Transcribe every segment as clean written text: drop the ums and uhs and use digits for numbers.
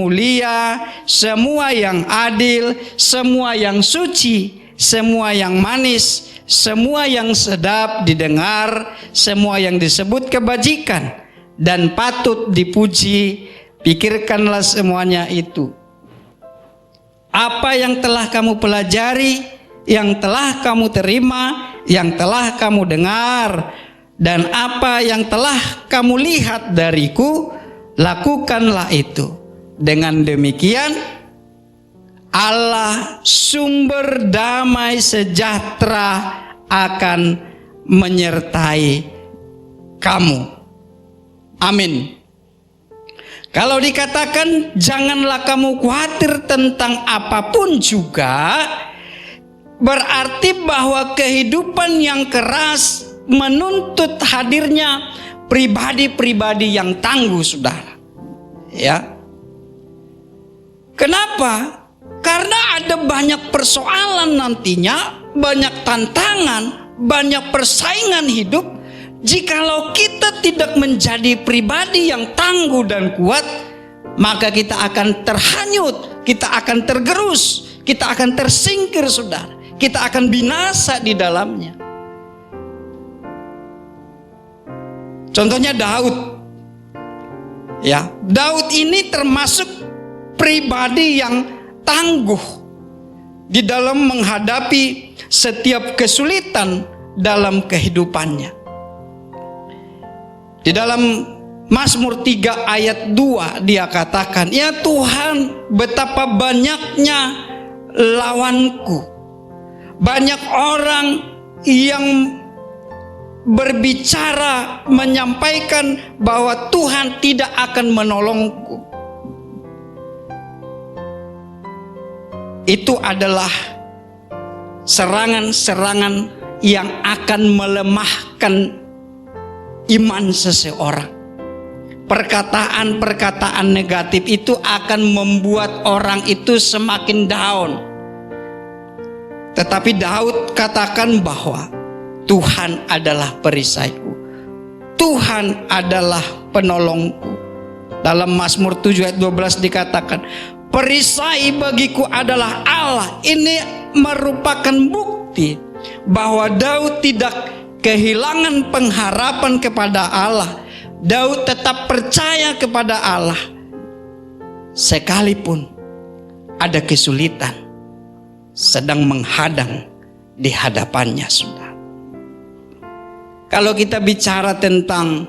mulia, semua yang adil, semua yang suci, semua yang manis, semua yang sedap didengar, semua yang disebut kebajikan dan patut dipuji, pikirkanlah semuanya itu. Apa yang telah kamu pelajari, yang telah kamu terima, yang telah kamu dengar, dan apa yang telah kamu lihat dariku, lakukanlah itu. Dengan demikian, Allah sumber damai sejahtera akan menyertai kamu. Amin. Kalau dikatakan janganlah kamu khawatir tentang apapun juga, berarti bahwa kehidupan yang keras menuntut hadirnya pribadi-pribadi yang tangguh, saudara. Ya. Kenapa? Karena ada banyak persoalan nantinya, banyak tantangan, banyak persaingan hidup. Jikalau kita tidak menjadi pribadi yang tangguh dan kuat, maka kita akan terhanyut, kita akan tergerus, kita akan tersingkir, saudara. Kita akan binasa di dalamnya. Contohnya Daud. Ya, Daud ini termasuk pribadi yang tangguh di dalam menghadapi setiap kesulitan dalam kehidupannya. Di dalam Mazmur 3 ayat 2 dia katakan, "Ya Tuhan, betapa banyaknya lawanku. Banyak orang yang berbicara menyampaikan bahwa Tuhan tidak akan menolongku." Itu adalah serangan-serangan yang akan melemahkan iman seseorang. Perkataan-perkataan negatif itu akan membuat orang itu semakin down. Tetapi Daud katakan bahwa Tuhan adalah perisaiku, Tuhan adalah penolongku. Dalam Mazmur 7 ayat 12 dikatakan, perisai bagiku adalah Allah. Ini merupakan bukti bahwa Daud tidak kehilangan pengharapan kepada Allah. Daud tetap percaya kepada Allah sekalipun ada kesulitan sedang menghadang di hadapannya, saudara. Kalau kita bicara tentang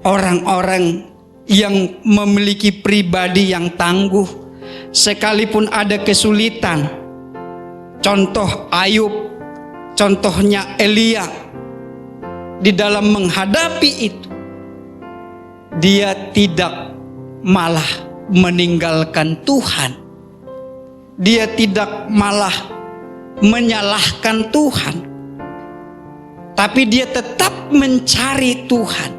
orang-orang yang memiliki pribadi yang tangguh, sekalipun ada kesulitan, contoh Ayub, contohnya Elia, di dalam menghadapi itu, dia tidak malah meninggalkan Tuhan. Dia tidak malah menyalahkan Tuhan, tapi dia tetap mencari Tuhan,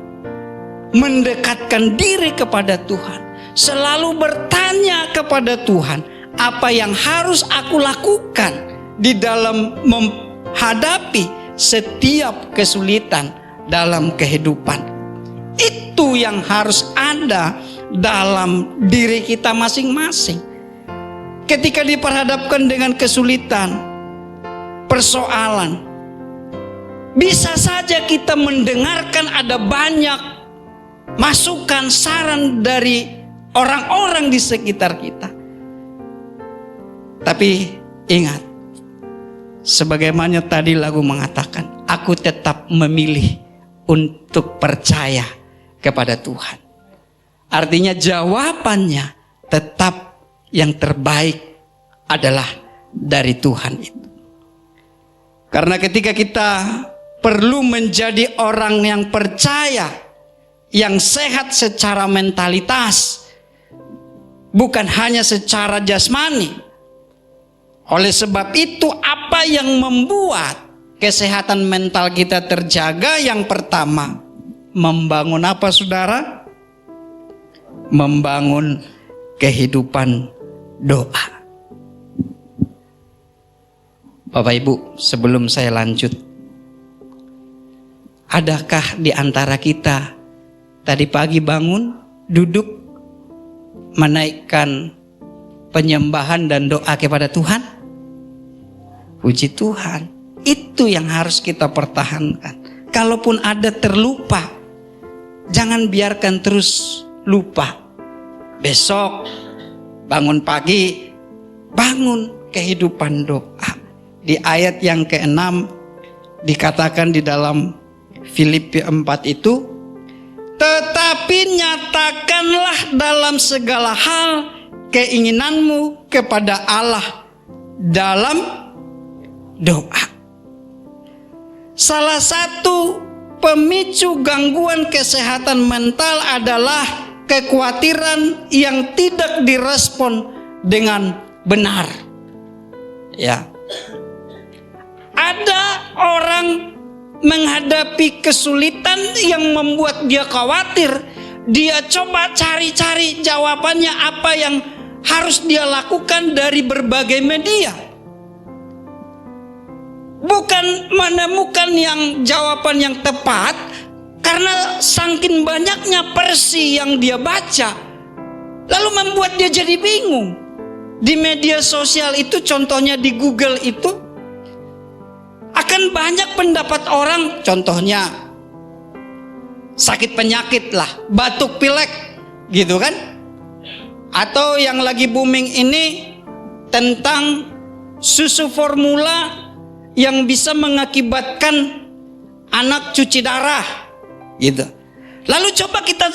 mendekatkan diri kepada Tuhan, selalu bertanya kepada Tuhan, apa yang harus aku lakukan di dalam menghadapi setiap kesulitan dalam kehidupan. Itu yang harus ada dalam diri kita masing-masing. Ketika diperhadapkan dengan kesulitan, persoalan, bisa saja kita mendengarkan ada banyak masukan, saran dari orang-orang di sekitar kita. Tapi ingat, sebagaimana tadi lagu mengatakan, aku tetap memilih untuk percaya kepada Tuhan. Artinya jawabannya tetap yang terbaik adalah dari Tuhan itu. Karena ketika kita perlu menjadi orang yang percaya, yang sehat secara mentalitas, bukan hanya secara jasmani. Oleh sebab itu, apa yang membuat kesehatan mental kita terjaga? Yang pertama, membangun apa, saudara? Membangun kehidupan doa. Bapak Ibu, sebelum saya lanjut, adakah di antara kita tadi pagi bangun, duduk, menaikkan penyembahan dan doa kepada Tuhan? Puji Tuhan. Itu yang harus kita pertahankan. Kalaupun ada terlupa, jangan biarkan terus lupa. Besok bangun pagi, bangun kehidupan doa. Di ayat yang ke-6 dikatakan di dalam Filipi 4 itu, tetapi nyatakanlah dalam segala hal keinginanmu kepada Allah dalam doa. Salah satu pemicu gangguan kesehatan mental adalah kekhawatiran yang tidak direspon dengan benar. Ya. Ada orang menghadapi kesulitan yang membuat dia khawatir. Dia coba cari-cari jawabannya apa yang harus dia lakukan dari berbagai media. Bukan menemukan jawaban yang tepat, karena saking banyaknya versi yang dia baca, lalu membuat dia jadi bingung. Di media sosial itu, contohnya di Google itu, akan banyak pendapat orang, contohnya sakit penyakit lah, batuk pilek gitu kan. Atau yang lagi booming ini tentang susu formula yang bisa mengakibatkan anak cuci darah gitu. Lalu coba kita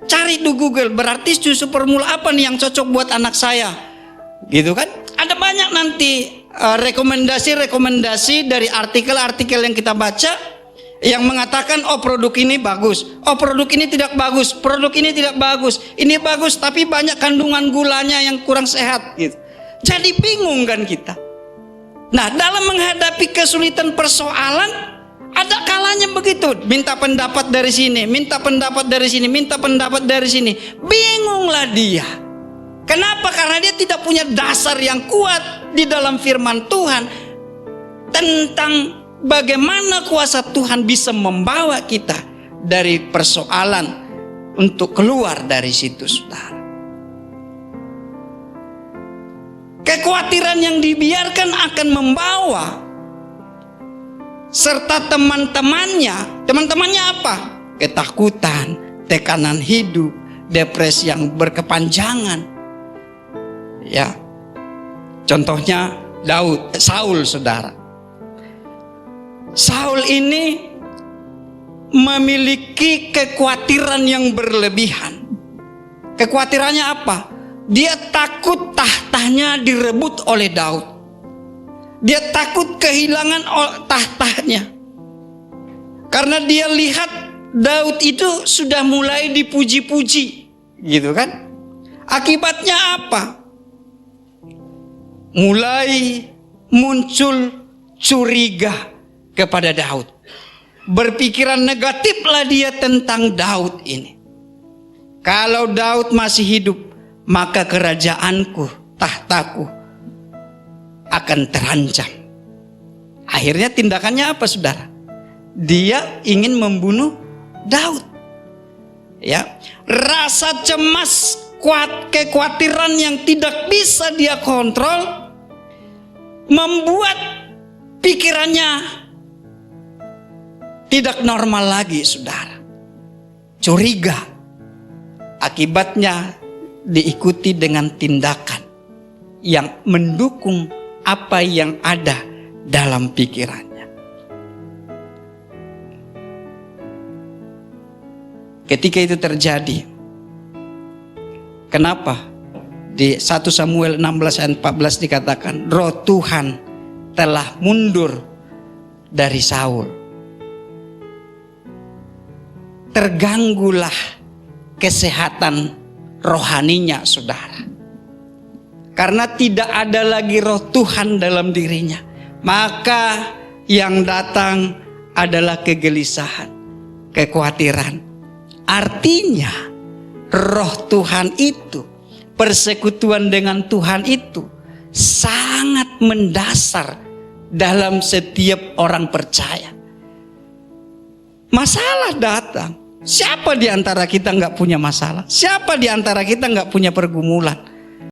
cari di Google, berarti susu formula apa nih yang cocok buat anak saya gitu kan. Ada banyak nanti rekomendasi dari artikel-artikel yang kita baca yang mengatakan, oh produk ini bagus, oh produk ini tidak bagus, produk ini tidak bagus, ini bagus tapi banyak kandungan gulanya yang kurang sehat gitu. Jadi bingung kan kita. Nah, dalam menghadapi kesulitan persoalan, ada kalanya begitu, minta pendapat dari sini, minta pendapat dari sini, minta pendapat dari sini. Bingunglah dia. Kenapa? Karena dia tidak punya dasar yang kuat di dalam firman Tuhan tentang bagaimana kuasa Tuhan bisa membawa kita dari persoalan untuk keluar dari situ, saudara. Kekhawatiran yang dibiarkan akan membawa serta teman-temannya apa? Ketakutan, tekanan hidup, depresi yang berkepanjangan. Ya, contohnya Saul, saudara. Saul ini memiliki kekhawatiran yang berlebihan. Kekhawatirannya apa? Dia takut tahtanya direbut oleh Daud. Dia takut kehilangan tahtanya. Karena dia lihat Daud itu sudah mulai dipuji-puji, gitu kan? Akibatnya apa? Mulai muncul curiga kepada Daud. Berpikiran negatiflah dia tentang Daud ini. Kalau Daud masih hidup, maka kerajaanku, tahtaku akan terancam. Akhirnya tindakannya apa, saudara? Dia ingin membunuh Daud. Ya, rasa cemas, kekhawatiran yang tidak bisa dia kontrol membuat pikirannya tidak normal lagi, saudara. Curiga. Akibatnya diikuti dengan tindakan yang mendukung apa yang ada dalam pikirannya. Ketika itu terjadi, kenapa? Di 1 Samuel 16 ayat 14 dikatakan, Roh Tuhan telah mundur dari Saul. Terganggulah kesehatan rohaninya, saudara. Karena tidak ada lagi roh Tuhan dalam dirinya, maka yang datang adalah kegelisahan, kekhawatiran. Artinya roh Tuhan itu, persekutuan dengan Tuhan itu sangat mendasar dalam setiap orang percaya. Masalah datang, Siapa di antara kita nggak punya masalah? Siapa di antara kita nggak punya pergumulan?